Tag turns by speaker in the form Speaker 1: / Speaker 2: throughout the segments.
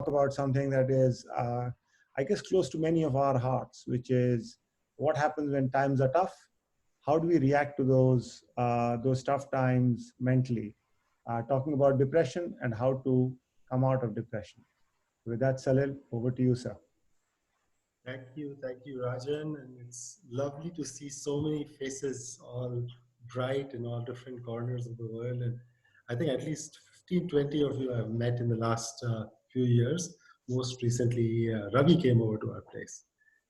Speaker 1: about something that is, I guess, close to many of our hearts, which is what happens when times are tough. How do we react to those tough times mentally? Talking about depression and how to come out of depression. With that, Salil, over to you, sir.
Speaker 2: Thank you, Rajan. And it's lovely to see so many faces, all bright in all different corners of the world. And I think at least 15, 20 of you I've met in the last few years. Most recently, Ravi came over to our place.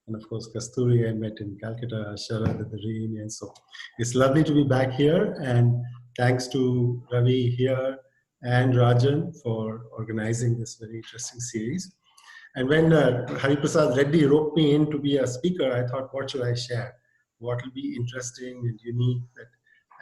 Speaker 2: And of course, Kasturi I met in Calcutta, Sharad at the reunion. So it's lovely to be back here. And thanks to Ravi here and Rajan for organizing this very interesting series. And when Hariprasad Reddy roped me in to be a speaker, I thought, what should I share? What will be interesting and unique that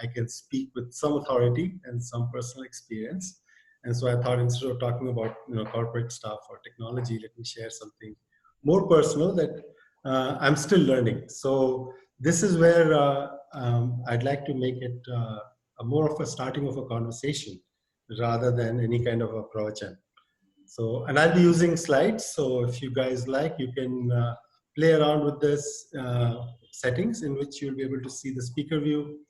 Speaker 2: I can speak with some authority and some personal experience? And so I thought, instead of talking about corporate stuff or technology, let me share something more personal that I'm still learning. So this is where I'd like to make it more of a starting of a conversation rather than any kind of a pravachan. So, and I'll be using slides. So if you guys like, you can play around with this settings in which you'll be able to see the speaker view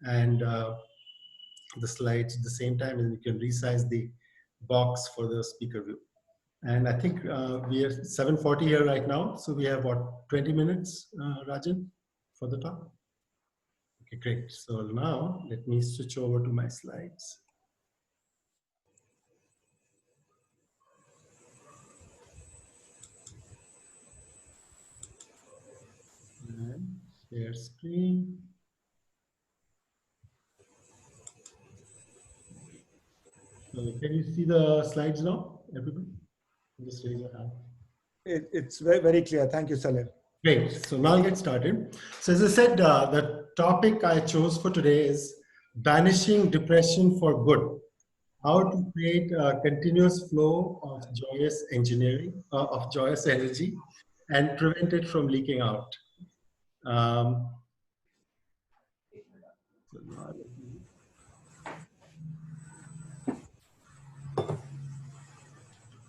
Speaker 2: and the slides at the same time, and you can resize the box for the speaker view. And I think we are 7:40 here right now. So we have what, 20 minutes, Rajan, for the talk? Okay, great. So now let me switch over to my slides. And share screen. Can you see the slides now, everybody? Just raise your hand.
Speaker 1: It's very, very clear. Thank you, Salil.
Speaker 2: Great. So now I'll get started. So as I said, the topic I chose for today is banishing depression for good. How to create a continuous flow of joyous engineering, of joyous energy, and prevent it from leaking out.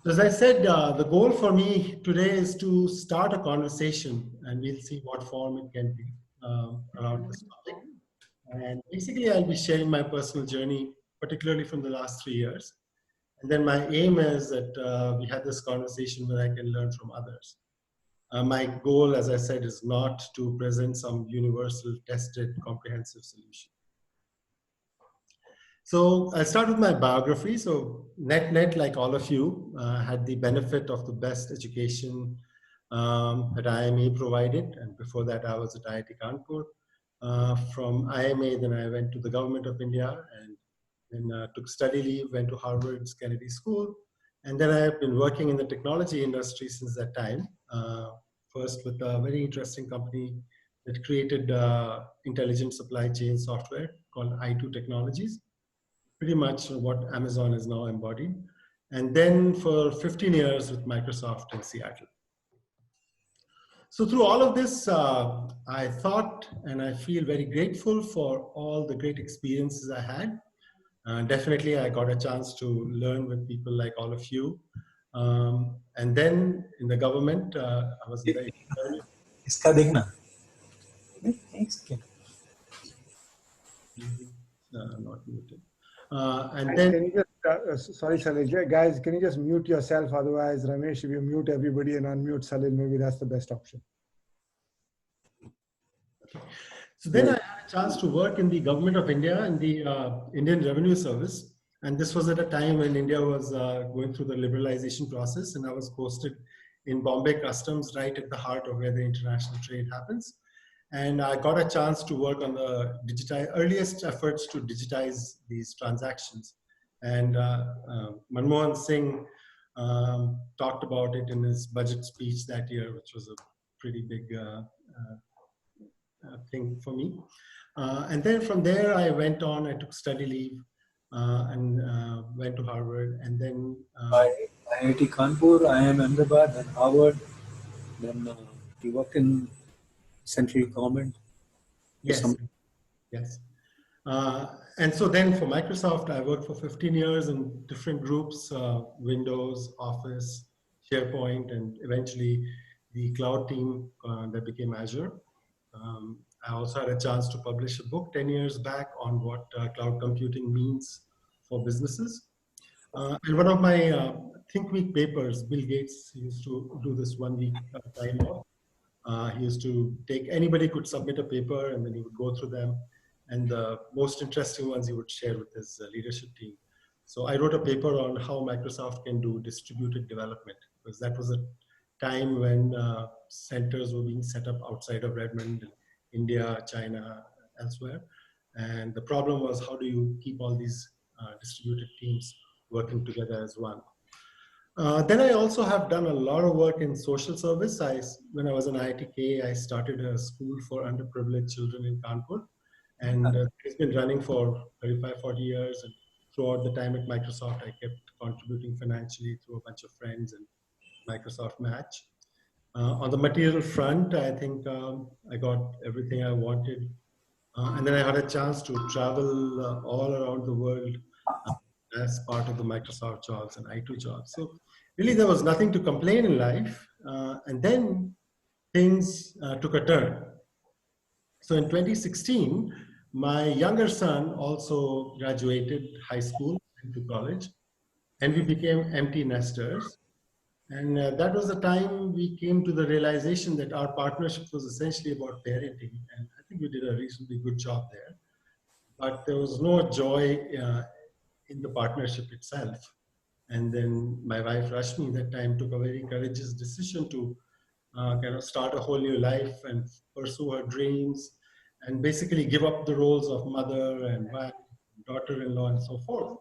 Speaker 2: As I said, the goal for me today is to start a conversation, and we'll see what form it can be around this topic. And basically, I'll be sharing my personal journey, particularly from the last 3 years. And then my aim is that we have this conversation where I can learn from others. My goal, as I said, is not to present some universal, tested, comprehensive solution. So I'll start with my biography. So net, like all of you, had the benefit of the best education that IMA provided. And before that, I was at IIT Kanpur. From IMA, then I went to the Government of India and then took study leave, went to Harvard's Kennedy School. And then I've been working in the technology industry since that time. First with a very interesting company that created intelligent supply chain software called i2 Technologies. Pretty much what Amazon is now embodied. And then for 15 years with Microsoft in Seattle. So through all of this, I thought and I feel very grateful for all the great experiences I had. Definitely, I got a chance to learn with people like all of you. And then in the government, I was very...
Speaker 3: Iska dekhna.
Speaker 2: Not muted. And then,
Speaker 1: can you just, sorry, Salil, guys, can you just mute yourself? Otherwise, Ramesh, if you mute everybody and unmute Salil, maybe that's the best option.
Speaker 2: So then I had a chance to work in the Government of India in the Indian Revenue Service. And this was at a time when India was going through the liberalization process, and I was posted in Bombay Customs, right at the heart of where the international trade happens. And I got a chance to work on the earliest efforts to digitize these transactions. And Manmohan Singh talked about it in his budget speech that year, which was a pretty big thing for me. And then from there, I went on, I took study leave and went to Harvard. And then
Speaker 3: IIT Kanpur, IIM Ahmedabad, then Harvard, then you worked in central government.
Speaker 2: Yes. Yes. And so then for Microsoft, I worked for 15 years in different groups, Windows, Office, SharePoint, and eventually the cloud team that became Azure. I also had a chance to publish a book 10 years back on what cloud computing means for businesses. And one of my Think Week papers, Bill Gates used to do this 1 week time off. He used to take, anybody could submit a paper and then he would go through them. And the most interesting ones he would share with his leadership team. So I wrote a paper on how Microsoft can do distributed development, because that was a time when centers were being set up outside of Redmond, India, China, elsewhere. And the problem was, how do you keep all these distributed teams working together as one? Then I also have done a lot of work in social service. When I was in IITK, I started a school for underprivileged children in Kanpur. And it's been running for 35, 40 years. And throughout the time at Microsoft, I kept contributing financially through a bunch of friends and Microsoft Match. On the material front, I think I got everything I wanted. And then I had a chance to travel all around the world as part of the Microsoft jobs and I2 jobs. So really there was nothing to complain in life. And then things took a turn. So in 2016, my younger son also graduated high school into college, and we became empty nesters. And that was the time we came to the realization that our partnership was essentially about parenting. And I think we did a reasonably good job there. But there was no joy in the partnership itself. And then my wife Rashmi that time took a very courageous decision to kind of start a whole new life and pursue her dreams and basically give up the roles of mother and wife, daughter-in-law and so forth.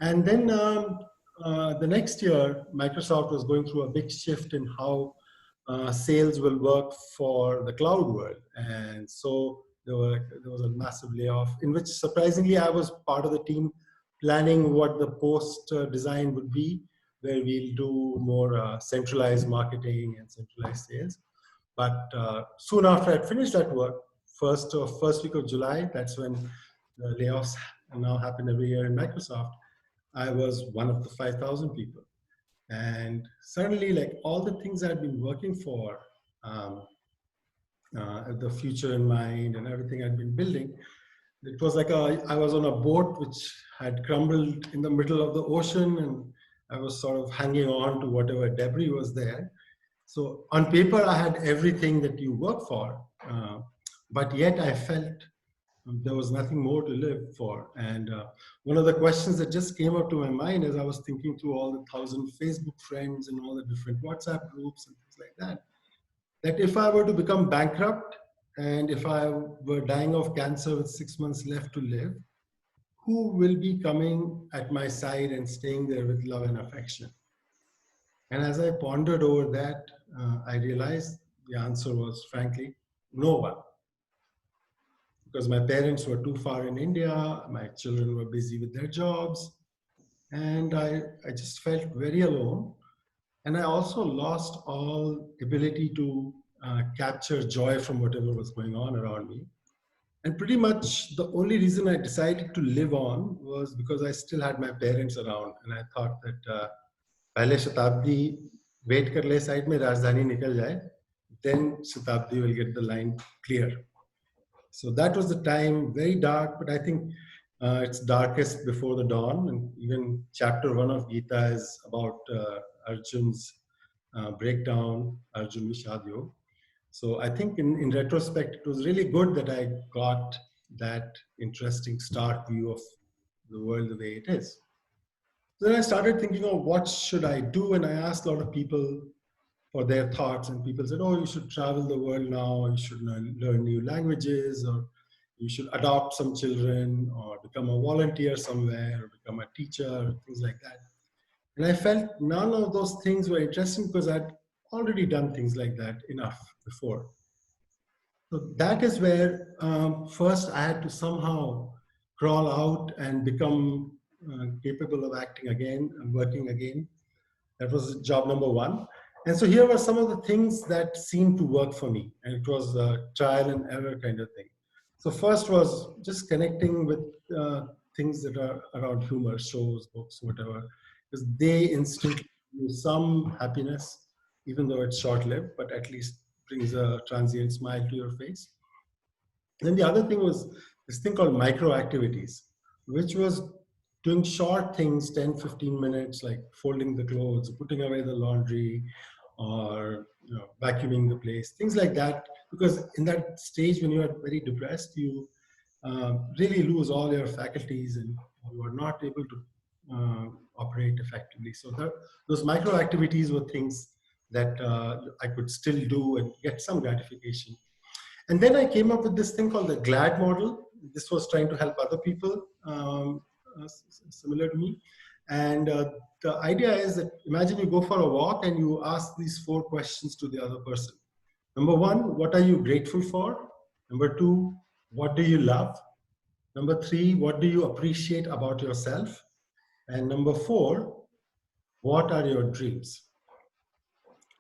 Speaker 2: And then the next year, Microsoft was going through a big shift in how sales will work for the cloud world. And so there was a massive layoff in which surprisingly I was part of the team planning what the post design would be, where we'll do more centralized marketing and centralized sales. But soon after I'd finished that work, first week of July, that's when the layoffs now happen every year in Microsoft. I was one of the 5,000 people. And suddenly, like all the things I'd been working for, the future in mind and everything I'd been building, it was like I was on a boat which had crumbled in the middle of the ocean, and I was sort of hanging on to whatever debris was there. So on paper, I had everything that you work for, but yet I felt there was nothing more to live for. And one of the questions that just came up to my mind as I was thinking through all the 1,000 Facebook friends and all the different WhatsApp groups and things like that, that if I were to become bankrupt and if I were dying of cancer with 6 months left to live, who will be coming at my side and staying there with love and affection? And as I pondered over that, I realized the answer was, frankly, no one. Because my parents were too far in India, my children were busy with their jobs, and I just felt very alone. And I also lost all ability to capture joy from whatever was going on around me. And pretty much the only reason I decided to live on was because I still had my parents around, and I thought that पहले शताब्दी wait कर ले side में राजधानी निकल जाए, then Shatabdi will get the line clear. So that was the time, very dark, but I think it's darkest before the dawn. And even chapter 1 of Gita is about Arjun's breakdown, Arjun Vishad Yog. So I think in retrospect, it was really good that I got that interesting stark view of the world the way it is. So then I started thinking, oh, what should I do? And I asked a lot of people for their thoughts, and people said, oh, you should travel the world now, you should learn new languages, or you should adopt some children, or become a volunteer somewhere, or become a teacher, things like that. And I felt none of those things were interesting because I'd already done things like that enough before. So that is where first I had to somehow crawl out and become capable of acting again and working again. That was job number 1. And so here were some of the things that seemed to work for me. And it was a trial and error kind of thing. So first was just connecting with things that are around humor, shows, books, whatever, because they instantly you some happiness, even though it's short-lived, but at least brings a transient smile to your face. Then the other thing was this thing called micro activities, which was doing short things, 10, 15 minutes, like folding the clothes, putting away the laundry, or vacuuming the place, things like that. Because in that stage when you are very depressed, you really lose all your faculties and you are not able to operate effectively. So those micro activities were things that I could still do and get some gratification. And then I came up with this thing called the GLAD model. This was trying to help other people similar to me. And the idea is that imagine you go for a walk and you ask these 4 questions to the other person. Number 1, what are you grateful for? Number 2, what do you love? Number 3, what do you appreciate about yourself? And number 4, what are your dreams?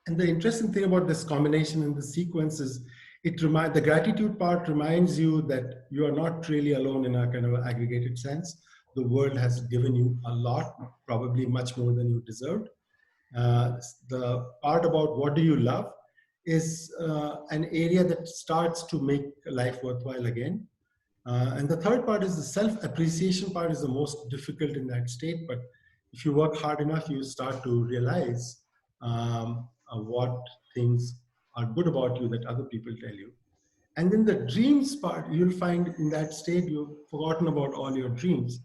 Speaker 2: And the interesting thing about this combination and the sequence is the gratitude part reminds you that you are not really alone in a kind of aggregated sense. The world has given you a lot, probably much more than you deserved. The part about what do you love is an area that starts to make life worthwhile again. And the third part is the self-appreciation part is the most difficult in that state. But if you work hard enough, you start to realize what things are good about you that other people tell you. And then the dreams part, you'll find in that state, you've forgotten about all your dreams.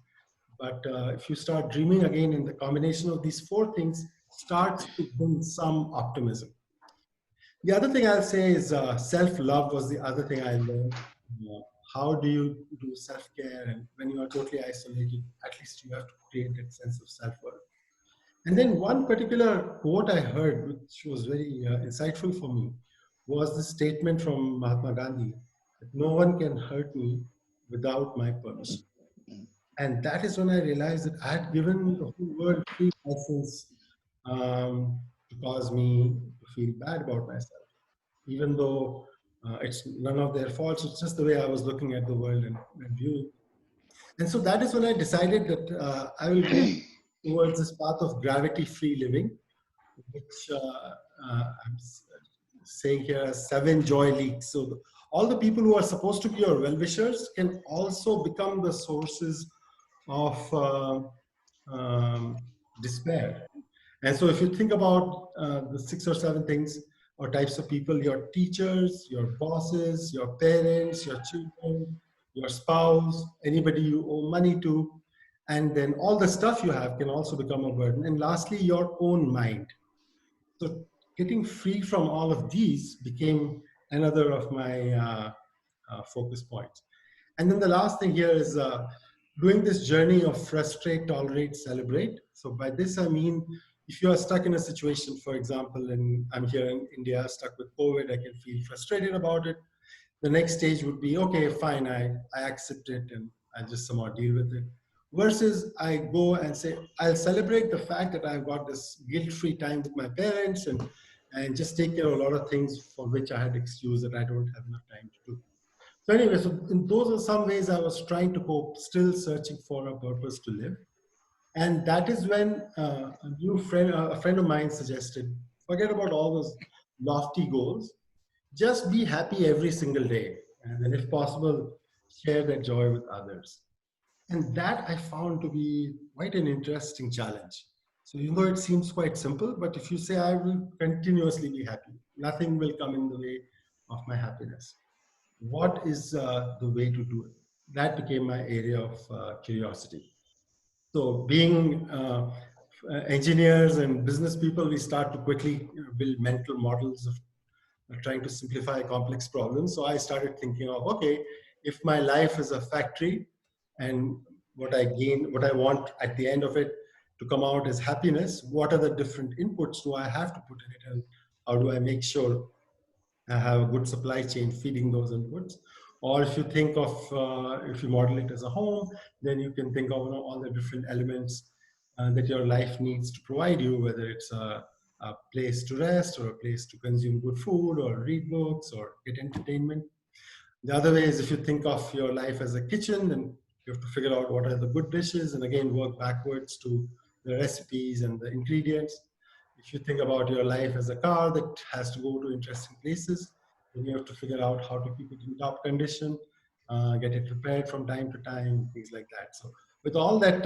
Speaker 2: But if you start dreaming again, in the combination of these 4 things starts to bring some optimism. The other thing I'll say is self-love was the other thing I learned. How do you do self-care? And when you are totally isolated, at least you have to create that sense of self-worth. And then one particular quote I heard, which was very insightful for me, was the statement from Mahatma Gandhi, that no one can hurt me without my permission. And that is when I realized that I had given the whole world free license to cause me to feel bad about myself, even though it's none of their faults. It's just the way I was looking at the world and viewing. And so that is when I decided that I will go towards this path of gravity-free living, which I'm saying here as 7 joy leaks. So all the people who are supposed to be your well-wishers can also become the sources of despair. And so if you think about the 6 or 7 things or types of people, your teachers, your bosses, your parents, your children, your spouse, anybody you owe money to, and then all the stuff you have can also become a burden. And lastly, your own mind. So getting free from all of these became another of my focus points. And then the last thing here is doing this journey of frustrate, tolerate, celebrate. So by this, I mean, if you are stuck in a situation, for example, and I'm here in India, stuck with COVID, I can feel frustrated about it. The next stage would be, okay, fine, I accept it and I just somehow deal with it. Versus I go and say, I'll celebrate the fact that I've got this guilt-free time with my parents and just take care of a lot of things for which I had excuse that I don't have enough time to do. So anyway, so in those are some ways I was trying to cope, still searching for a purpose to live. And that is when a friend of mine suggested, forget about all those lofty goals, just be happy every single day. And then if possible, share that joy with others. And that I found to be quite an interesting challenge. So even though it seems quite simple, but if you say I will continuously be happy, nothing will come in the way of my happiness. What is the way to do it? That became my area of curiosity. So being engineers and business people, we start to quickly build mental models of trying to simplify complex problems. So I started thinking of, okay, if my life is a factory and what I want at the end of it to come out as happiness, what are the different inputs do I have to put in it? And how do I make sure I have a good supply chain feeding those inputs? Or if you think of, if you model it as a home, then you can think of all the different elements that your life needs to provide you, whether it's a place to rest or a place to consume good food or read books or get entertainment. The other way is if you think of your life as a kitchen, then you have to figure out what are the good dishes and again work backwards to the recipes and the ingredients. If you think about your life as a car that has to go to interesting places, then you have to figure out how to keep it in top condition, get it repaired from time to time, things like that. So with all that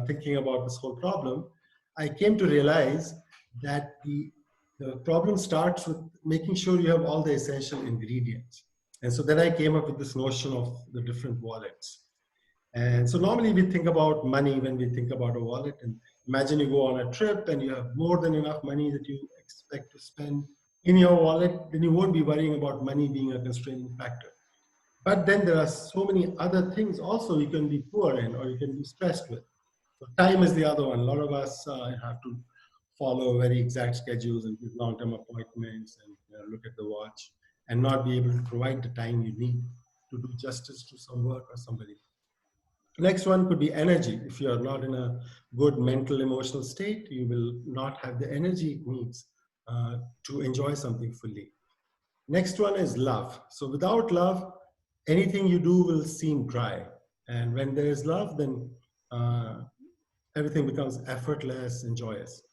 Speaker 2: thinking about this whole problem, I came to realize that the problem starts with making sure you have all the essential ingredients. And so then I came up with this notion of the different wallets. And so normally we think about money when we think about a wallet. And imagine you go on a trip and you have more than enough money that you expect to spend in your wallet, then you won't be worrying about money being a constraining factor. But then there are so many other things also you can be poor in or you can be stressed with. So time is the other one. A lot of us have to follow very exact schedules and give long-term appointments and look at the watch and not be able to provide the time you need to do justice to some work or somebody. Next one could be energy. If you are not in a good mental, emotional state, you will not have the energy needs to enjoy something fully. Next one is love. So without love, anything you do will seem dry. And when there is love, then everything becomes effortless and joyous.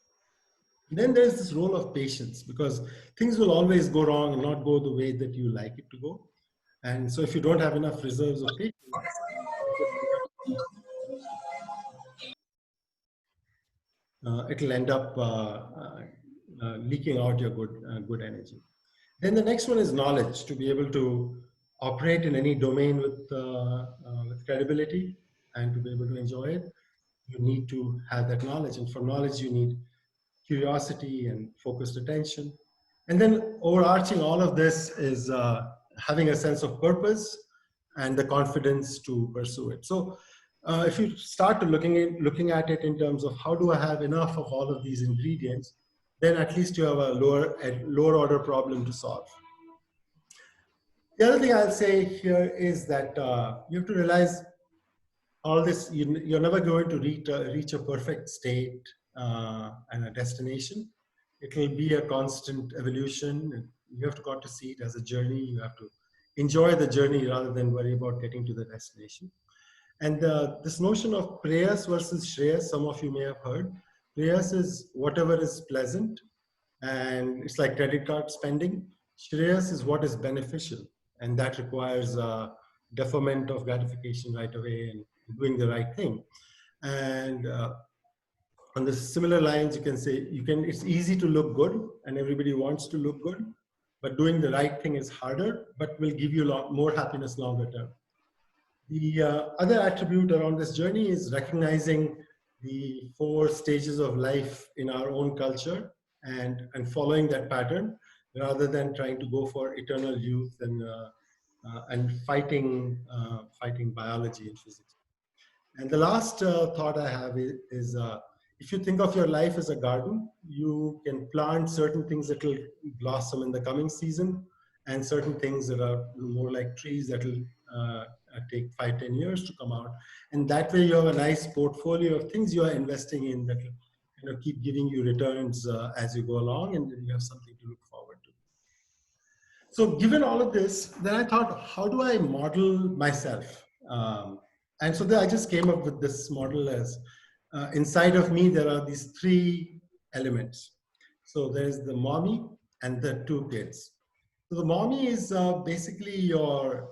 Speaker 2: Then there's this role of patience, because things will always go wrong and not go the way that you like it to go. And so if you don't have enough reserves of patience, it'll end up leaking out your good energy. Then the next one is knowledge. To be able to operate in any domain with credibility and to be able to enjoy it, you need to have that knowledge. And for knowledge, you need curiosity and focused attention. And then overarching all of this is having a sense of purpose and the confidence to pursue it. So if you start to looking at it in terms of how do I have enough of all of these ingredients, then at least you have a lower order problem to solve. The other thing I'll say here is that you have to realize all this, you're never going to reach a perfect state and a destination. It will be a constant evolution. You have to see it as a journey. You have to enjoy the journey rather than worry about getting to the destination. And this notion of prayas versus shreyas, some of you may have heard. Prayas is whatever is pleasant, and it's like credit card spending. Shreyas is what is beneficial, and that requires deferment of gratification right away and doing the right thing. And on the similar lines, you can say it's easy to look good, and everybody wants to look good, but doing the right thing is harder, but will give you a lot more happiness longer term. The other attribute around this journey is recognizing the 4 stages of life in our own culture and following that pattern rather than trying to go for eternal youth and fighting biology and physics. And the last thought I have is if you think of your life as a garden, you can plant certain things that will blossom in the coming season and certain things that are more like trees that will take 5-10 years to come out. And that way you have a nice portfolio of things you are investing in that will keep giving you returns as you go along, and then you have something to look forward to. So given all of this, then I thought, how do I model myself? And so I just came up with this model as inside of me, there are these 3 elements. So there's the mommy and the 2 kids. So the mommy is basically your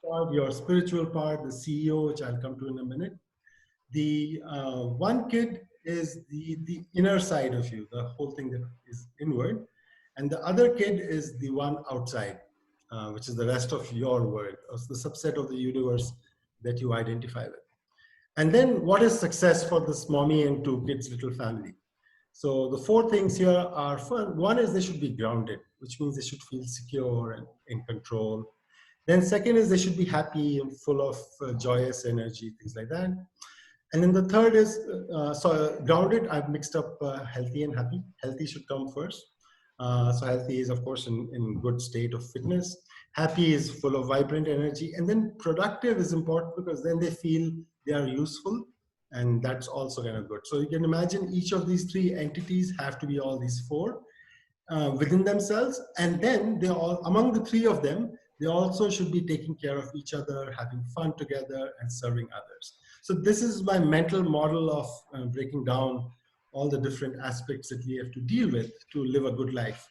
Speaker 2: part, your spiritual part, the CEO, which I'll come to in a minute. The one kid is the inner side of you, the whole thing that is inward. And the other kid is the one outside, which is the rest of your world, or the subset of the universe that you identify with. And then what is success for this mommy and 2 kids little family? So the 4 things here are fun. One is they should be grounded, which means they should feel secure and in control. Then second is they should be happy and full of joyous energy, things like that. And then the third is, so grounded, I've mixed up healthy and happy. Healthy should come first. So healthy is, of course, in good state of fitness. Happy is full of vibrant energy. And then productive is important because then they feel they are useful. And that's also kind of good. So you can imagine each of these 3 entities have to be all these 4 within themselves. And then they all, among the 3 of them, they also should be taking care of each other, having fun together, and serving others. So this is my mental model of breaking down all the different aspects that we have to deal with to live a good life.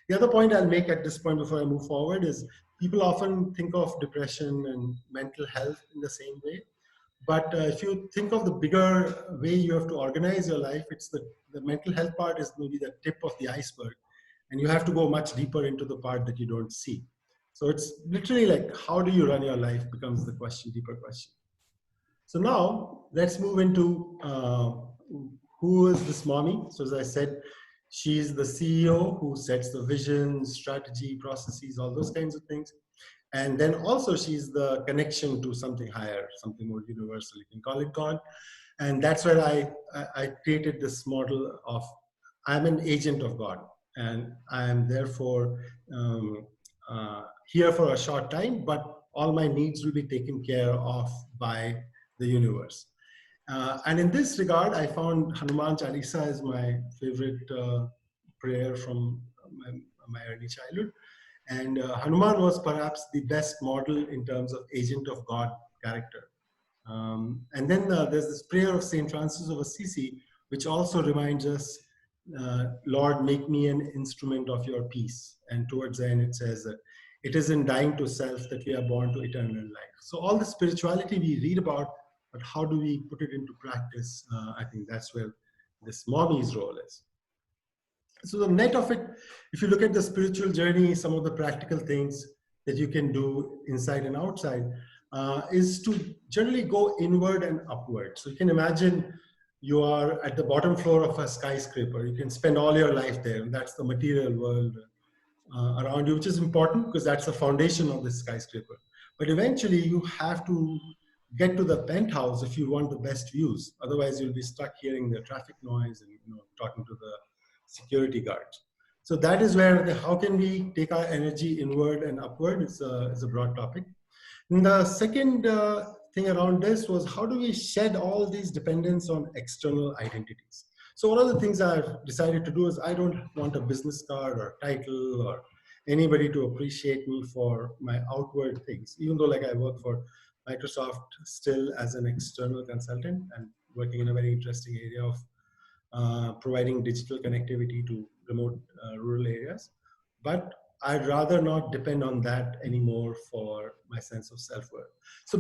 Speaker 2: The other point I'll make at this point before I move forward is people often think of depression and mental health in the same way. But if you think of the bigger way you have to organize your life, it's the mental health part is maybe the tip of the iceberg. And you have to go much deeper into the part that you don't see. So it's literally like, how do you run your life becomes the question, deeper question. So now let's move into who is this mommy? So as I said, she's the CEO who sets the vision, strategy, processes, all those kinds of things. And then also she's the connection to something higher, something more universal. You can call it God. And that's where I created this model of I'm an agent of God. And I am therefore here for a short time, but all my needs will be taken care of by the universe. And in this regard, I found Hanuman Chalisa is my favorite prayer from my early childhood. And Hanuman was perhaps the best model in terms of agent of God character. And then there's this prayer of St. Francis of Assisi, which also reminds us, Lord, make me an instrument of your peace. And towards the end, it says that it is in dying to self that we are born to eternal life. So all the spirituality we read about, but how do we put it into practice? I think that's where this mommy's role is. So the net of it, if you look at the spiritual journey, some of the practical things that you can do inside and outside is to generally go inward and upward. So you can imagine you are at the bottom floor of a skyscraper. You can spend all your life there. And that's the material world around you, which is important because that's the foundation of the skyscraper. But eventually you have to get to the penthouse if you want the best views. Otherwise you'll be stuck hearing the traffic noise and talking to the security guards. So that is where how can we take our energy inward and upward is a broad topic. And the second thing around this was how do we shed all these dependence on external identities? So one of the things I've decided to do is I don't want a business card or title or anybody to appreciate me for my outward things, even though like I work for Microsoft still as an external consultant and working in a very interesting area of providing digital connectivity to remote rural areas. But I'd rather not depend on that anymore for my sense of self-worth. So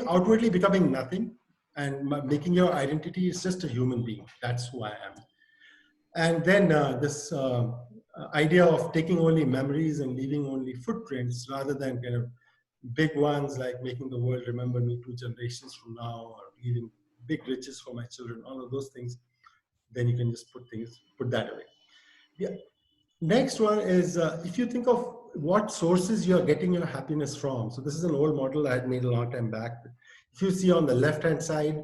Speaker 2: outwardly becoming nothing and making your identity is just a human being. That's who I am. And then this idea of taking only memories and leaving only footprints rather than kind of big ones like making the world remember me 2 generations from now or leaving big riches for my children, all of those things, then you can just put that away. Yeah. Next one is if you think of what sources you are getting your happiness from. So this is an old model I had made a long time back. If you see on the left-hand side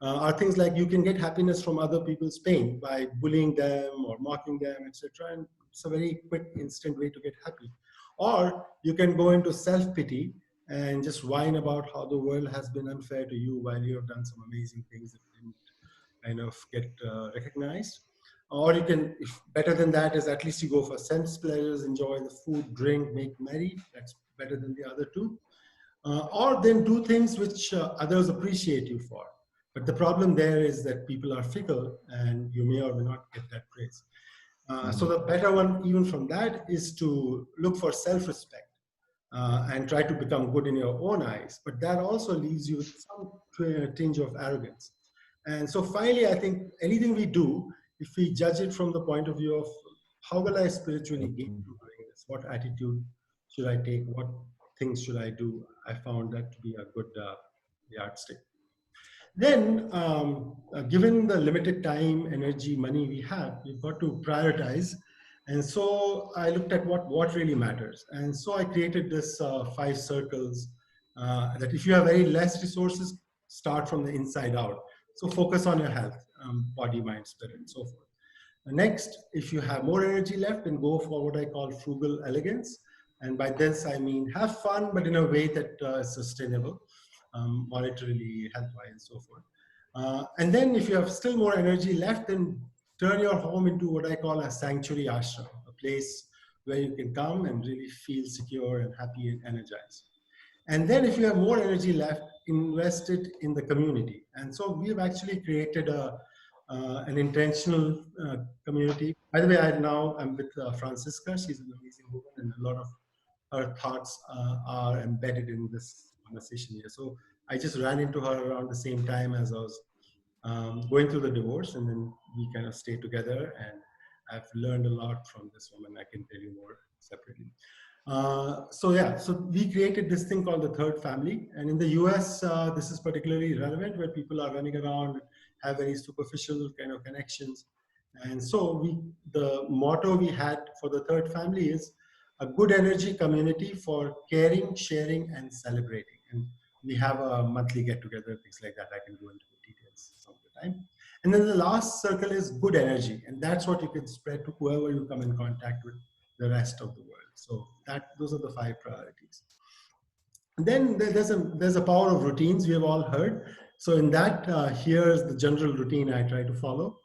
Speaker 2: are things like you can get happiness from other people's pain by bullying them or mocking them, etc. And it's a very quick, instant way to get happy. Or you can go into self-pity and just whine about how the world has been unfair to you while you have done some amazing things that didn't kind of get recognized. Or you can, if better than that is at least you go for sense pleasures, enjoy the food, drink, make merry. That's better than the other two. Or then do things which others appreciate you for. But the problem there is that people are fickle and you may or may not get that praise. So the better one, even from that, is to look for self-respect and try to become good in your own eyes. But that also leaves you with some tinge of arrogance. And so finally, I think anything we do, if we judge it from the point of view of how will I spiritually gain from doing this? What attitude should I take? What things should I do? I found that to be a good yardstick. Then, given the limited time, energy, money we have, we've got to prioritize. And so I looked at what really matters. And so I created this 5 circles that if you have very less resources, start from the inside out. So focus on your health, body, mind, spirit, and so forth. Next, if you have more energy left, then go for what I call frugal elegance. And by this, I mean have fun, but in a way that is sustainable, monetarily, health-wise, and so forth. And then if you have still more energy left, then turn your home into what I call a sanctuary ashram, a place where you can come and really feel secure and happy and energized. And then if you have more energy left, invest it in the community. And so we have actually created a an intentional community. By the way, I'm with Francisca. She's an amazing woman, and a lot of her thoughts are embedded in this conversation here. So I just ran into her around the same time as I was going through the divorce, and then we kind of stayed together, and I've learned a lot from this woman. I can tell you more separately. So we created this thing called the third family, and in the US, this is particularly relevant where people are running around, have very superficial kind of connections. And so the motto we had for the third family is a good energy community for caring, sharing, and celebrating. And we have a monthly get together, things like that. I can go into the details some of the time. And then the last circle is good energy. And that's what you can spread to whoever you come in contact with the rest of the world. So those are the 5 priorities. And then there's a power of routines we have all heard. So in that, here's the general routine I try to follow.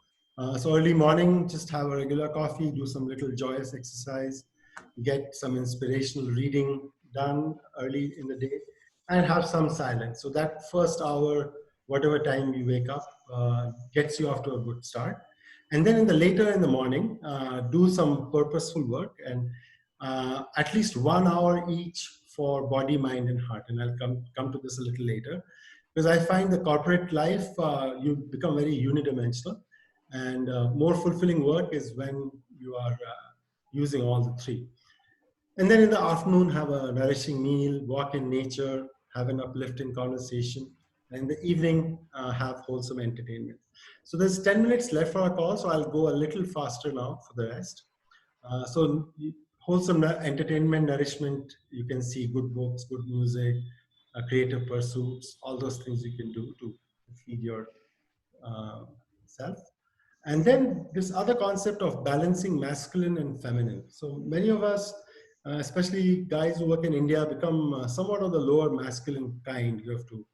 Speaker 2: So early morning, just have a regular coffee, do some little joyous exercise, get some inspirational reading done early in the day, and have some silence. So that first hour, whatever time you wake up, gets you off to a good start. And then later in the morning, do some purposeful work, and at least 1 hour each for body, mind, and heart. And I'll come to this a little later, because I find the corporate life, you become very unidimensional, and more fulfilling work is when you are using all the 3. And then in the afternoon, have a nourishing meal, walk in nature, have an uplifting conversation, and in the evening, have wholesome entertainment. So there's 10 minutes left for our call, so I'll go a little faster now for the rest. So wholesome entertainment, nourishment, you can see good books, good music, creative pursuits, all those things you can do to feed your self. And then this other concept of balancing masculine and feminine. So many of us, especially guys who work in India, become somewhat of the lower masculine kind. You have to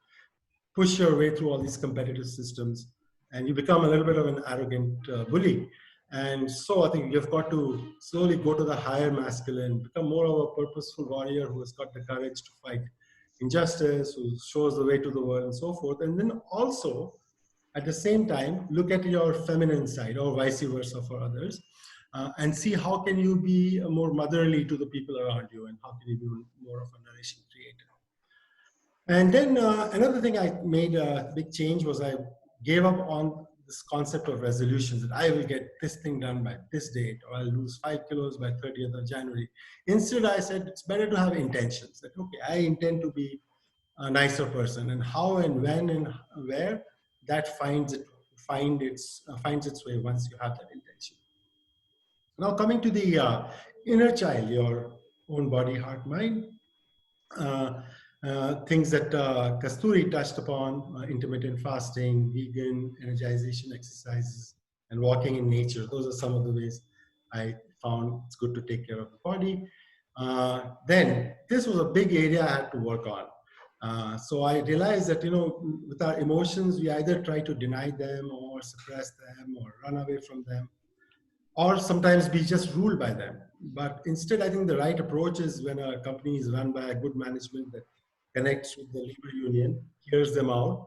Speaker 2: push your way through all these competitive systems, and you become a little bit of an arrogant bully. And so I think you've got to slowly go to the higher masculine, become more of a purposeful warrior who has got the courage to fight injustice, who shows the way to the world, and so forth. And then also, at the same time, look at your feminine side, or vice versa for others, and see how can you be more motherly to the people around you, and how can you be more of a nourishing creator. And then another thing I made a big change was I gave up on this concept of resolutions, that I will get this thing done by this date, or I'll lose 5 kilos by 30th of January. Instead, I said it's better to have intentions. That, okay, I intend to be a nicer person, and how and when and where, that finds its way once you have that intention. Now coming to the inner child, your own body, heart, mind. Things that Kasturi touched upon, intermittent fasting, vegan, energization exercises, and walking in nature. Those are some of the ways I found it's good to take care of the body. Then this was a big area I had to work on. So I realized that, with our emotions, we either try to deny them or suppress them or run away from them, or sometimes be just ruled by them. But instead, I think the right approach is when a company is run by a good management that connects with the labor union, hears them out,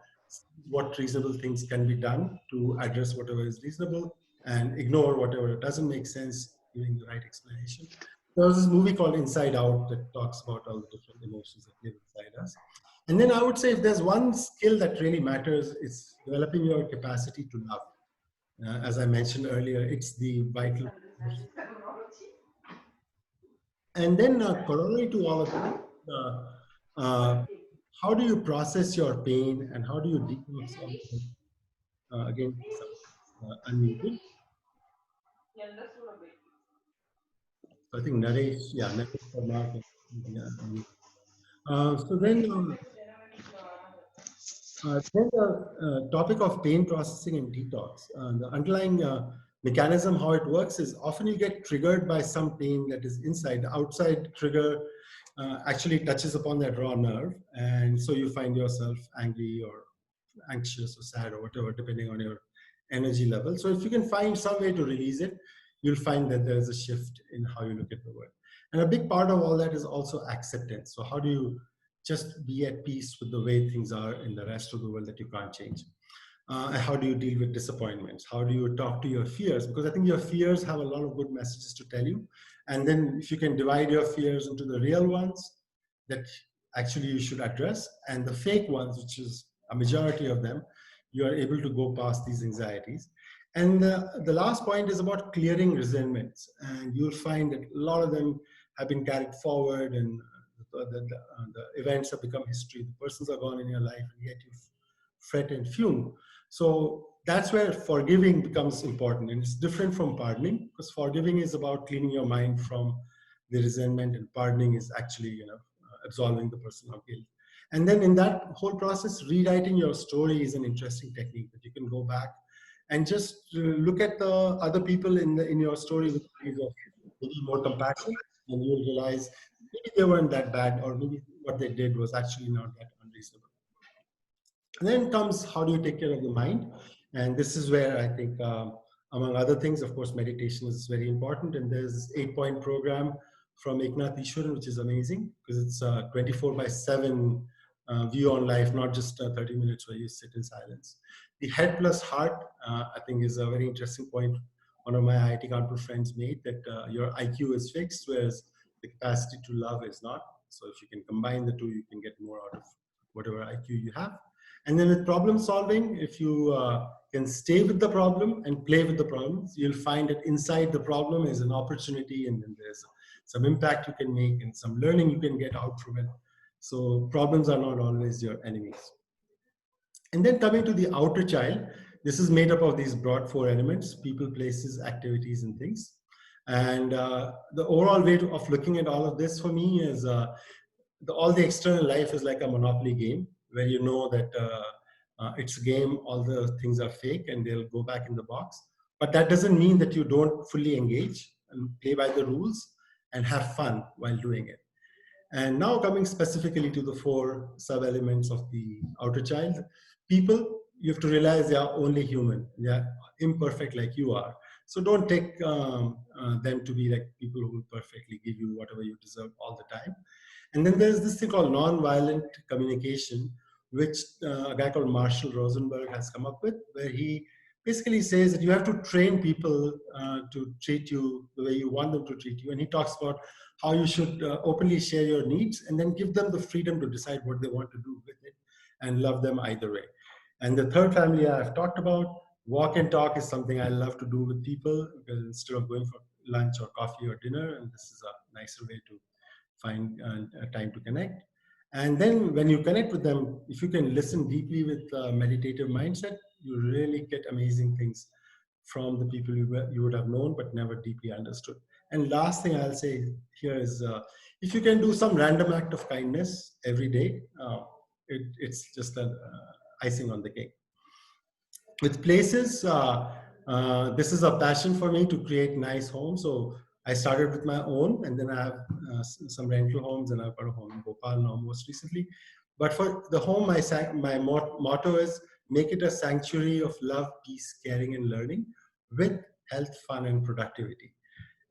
Speaker 2: what reasonable things can be done to address whatever is reasonable, and ignore whatever doesn't make sense, giving the right explanation. There was this movie called Inside Out that talks about all the different emotions that live inside us. And then I would say if there's one skill that really matters, it's developing your capacity to love. As I mentioned earlier, it's the vital. And then corollary to all of that, how do you process your pain, and how do you deal with again, unmuted. So I think Naresh, Naresh so then the topic of pain processing and detox. The underlying mechanism, how it works, is often you get triggered by some pain that is inside. The outside trigger actually touches upon that raw nerve, and so you find yourself angry or anxious or sad or whatever, depending on your energy level. So if you can find some way to release it, you'll find that there's a shift in how you look at the world. And a big part of all that is also acceptance. So how do you just be at peace with the way things are in the rest of the world that you can't change? How do you deal with disappointments? How do you talk to your fears? Because I think your fears have a lot of good messages to tell you. And then if you can divide your fears into the real ones that actually you should address, and the fake ones, which is a majority of them, you are able to go past these anxieties. And the last point is about clearing resentments. And you'll find that a lot of them have been carried forward, and the events have become history. The persons are gone in your life, and yet you fret and fume. So that's where forgiving becomes important, and it's different from pardoning, because forgiving is about cleaning your mind from the resentment, and pardoning is actually, absolving the person of guilt. And then in that whole process, rewriting your story is an interesting technique that you can go back and just look at the other people in your story with eyes of maybe more compassion, and you'll realize maybe they weren't that bad, or maybe what they did was actually not that unreasonable. And then comes, how do you take care of the mind? And this is where I think, among other things, of course, meditation is very important. And there's this 8-point program from Eknath Easwaran, which is amazing, because it's a 24/7 view on life, not just 30 minutes where you sit in silence. The head plus heart, I think, is a very interesting point one of my IIT Kanpur friends made, that your IQ is fixed, whereas the capacity to love is not. So if you can combine the two, you can get more out of whatever IQ you have. And then with problem solving, if you can stay with the problem and play with the problems, you'll find that inside the problem is an opportunity, and then there's some impact you can make and some learning you can get out from it. So problems are not always your enemies. And then coming to the outer child, this is made up of these broad 4 elements: people, places, activities, and things. And the overall way of looking at all of this for me is all the external life is like a Monopoly game, where you know that it's a game, all the things are fake and they'll go back in the box. But that doesn't mean that you don't fully engage and play by the rules and have fun while doing it. And now coming specifically to the 4 sub-elements of the outer child, people, you have to realize they are only human. They are imperfect like you are. So don't take them to be like people who will perfectly give you whatever you deserve all the time. And then there's this thing called non-violent communication, which a guy called Marshall Rosenberg has come up with, where he basically says that you have to train people to treat you the way you want them to treat you. And he talks about how you should openly share your needs and then give them the freedom to decide what they want to do with it, and love them either way. And the third family I've talked about, walk and talk, is something I love to do with people, because instead of going for lunch or coffee or dinner, and this is a nicer way to find a time to connect. And then when you connect with them, if you can listen deeply with a meditative mindset, you really get amazing things from the people you would have known but never deeply understood. And last thing I'll say here is, if you can do some random act of kindness every day, it's just an icing on the cake. With places, this is a passion for me to create nice homes. So I started with my own, and then I have some rental homes, and I've got a home in Bhopal now most recently. But for the home, my motto is, make it a sanctuary of love, peace, caring, and learning, with health, fun, and productivity.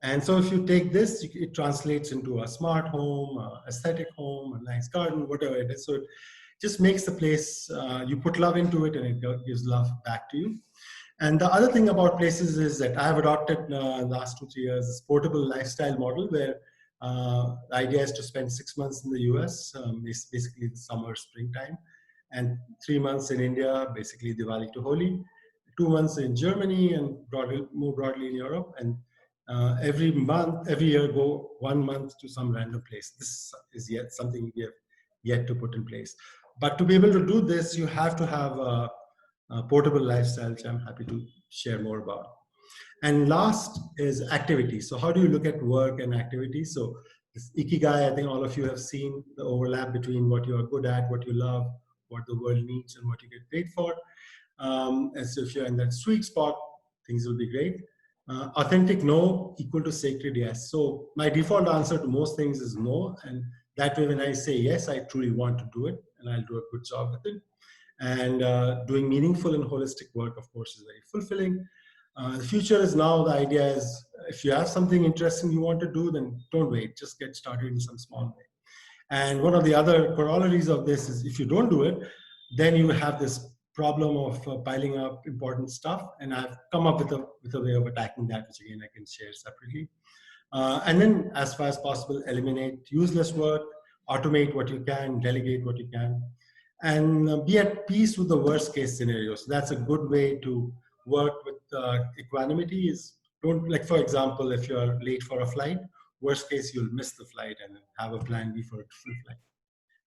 Speaker 2: And so if you take this, it translates into a smart home, aesthetic home, a nice garden, whatever it is. So it just makes the place, you put love into it, and it gives love back to you. And the other thing about places is that I have adopted in the last 2-3 years this portable lifestyle model, where the idea is to spend 6 months in the US, basically the summer, springtime, and 3 months in India, basically Diwali to Holi, 2 months in Germany, and more broadly in Europe, and every year go 1 month to some random place. This is yet something we have yet to put in place. But to be able to do this, you have to have a portable lifestyle, which I'm happy to share more about. And last is activity. So how do you look at work and activity? So this Ikigai, I think all of you have seen the overlap between what you are good at, what you love, what the world needs, and what you get paid for. And so if you're in that sweet spot, things will be great. Authentic no equal to sacred yes. So my default answer to most things is no. And that way, when I say yes, I truly want to do it, and I'll do a good job with it. And doing meaningful and holistic work, of course, is very fulfilling. The future is now. The idea is, if you have something interesting you want to do, then don't wait. Just get started in some small way. And one of the other corollaries of this is, if you don't do it, then you have this problem of piling up important stuff, and I've come up with a way of attacking that, which again I can share separately. And then, as far as possible, eliminate useless work, automate what you can, delegate what you can, and be at peace with the worst case scenario. So that's a good way to work with equanimity. Is don't, like, for example, if you're late for a flight, worst case you'll miss the flight and have a plan B for a different flight.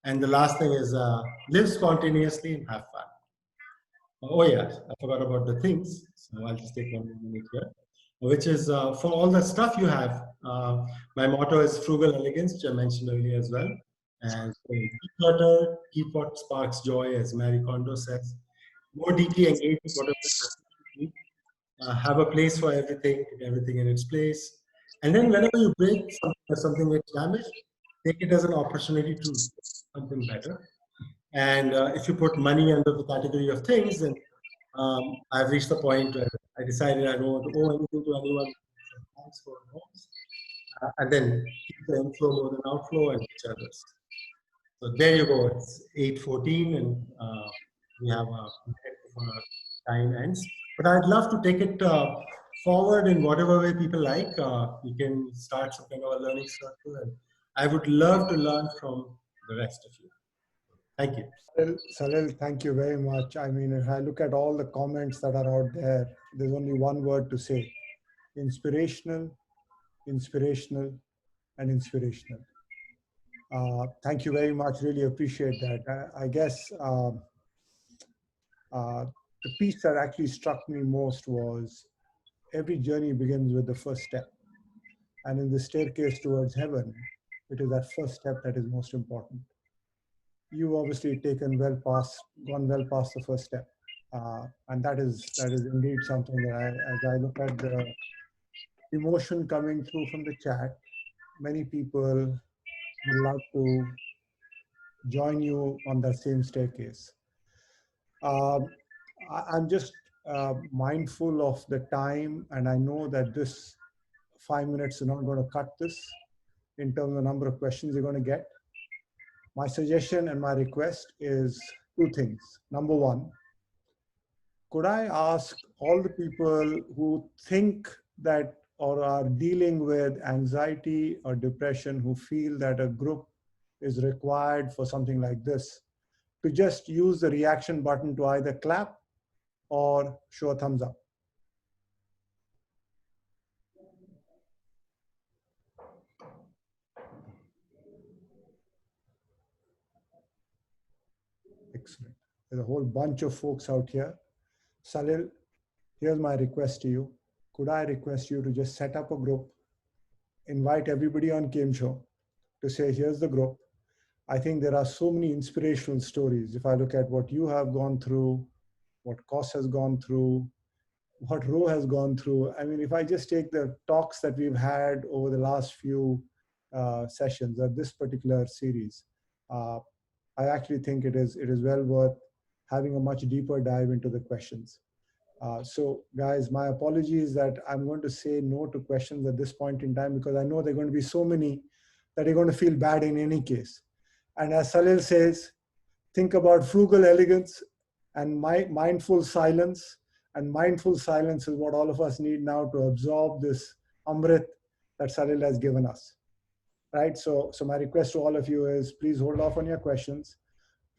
Speaker 2: And the last thing is live spontaneously and have fun. Oh yeah, I forgot about the things. So I'll just take 1 minute here, which is for all the stuff you have. My motto is frugal elegance, which I mentioned earlier as well. And so declutter, keep what sparks joy, as Marie Kondo says. More deeply engage with whatever you need. Have a place for everything, put everything in its place. And then whenever you break something or something gets damaged, take it as an opportunity to do something better. And if you put money under the category of things, then I've reached the point where I decided I don't want to owe anything to anyone. Thanks for homes. And then keep the inflow more than outflow and each others. So there you go. It's 8:14, and we have a minute before our time ends. But I'd love to take it forward in whatever way people like. We can start some kind of a learning circle, and I would love to learn from the rest of you. Thank you.
Speaker 1: Salil, thank you very much. I mean, if I look at all the comments that are out there, there's only one word to say: inspirational, inspirational, and inspirational. Thank you very much. Really appreciate that. I guess the piece that actually struck me most was every journey begins with the first step. And in the staircase towards heaven, it is that first step that is most important. You've obviously gone well past the first step. And that is indeed something that as I look at the emotion coming through from the chat, many people would love to join you on that same staircase. I'm just mindful of the time, and I know that this 5 minutes is not going to cut this in terms of the number of questions you're going to get. My suggestion and my request is two things. Number one, could I ask all the people who think that or are dealing with anxiety or depression, who feel that a group is required for something like this, to just use the reaction button to either clap or show a thumbs up? Excellent. There's a whole bunch of folks out here. Salil, here's my request to you. Could I request you to just set up a group, invite everybody on Game Show to say, here's the group. I think there are so many inspirational stories. If I look at what you have gone through, what Kos has gone through, what Ro has gone through. I mean, if I just take the talks that we've had over the last few sessions of this particular series, I actually think it is well worth having a much deeper dive into the questions. So guys, my apologies that I'm going to say no to questions at this point in time, because I know there are going to be so many that you're going to feel bad in any case. And as Salil says, think about frugal elegance and mindful silence. And mindful silence is what all of us need now to absorb this Amrit that Salil has given us. Right? So my request to all of you is, please hold off on your questions.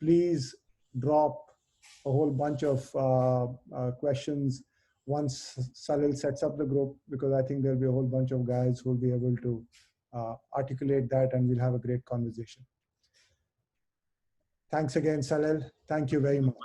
Speaker 1: Please drop a whole bunch of questions once Salil sets up the group, because I think there'll be a whole bunch of guys who will be able to articulate that, and we'll have a great conversation. Thanks again, Salil. Thank you very much.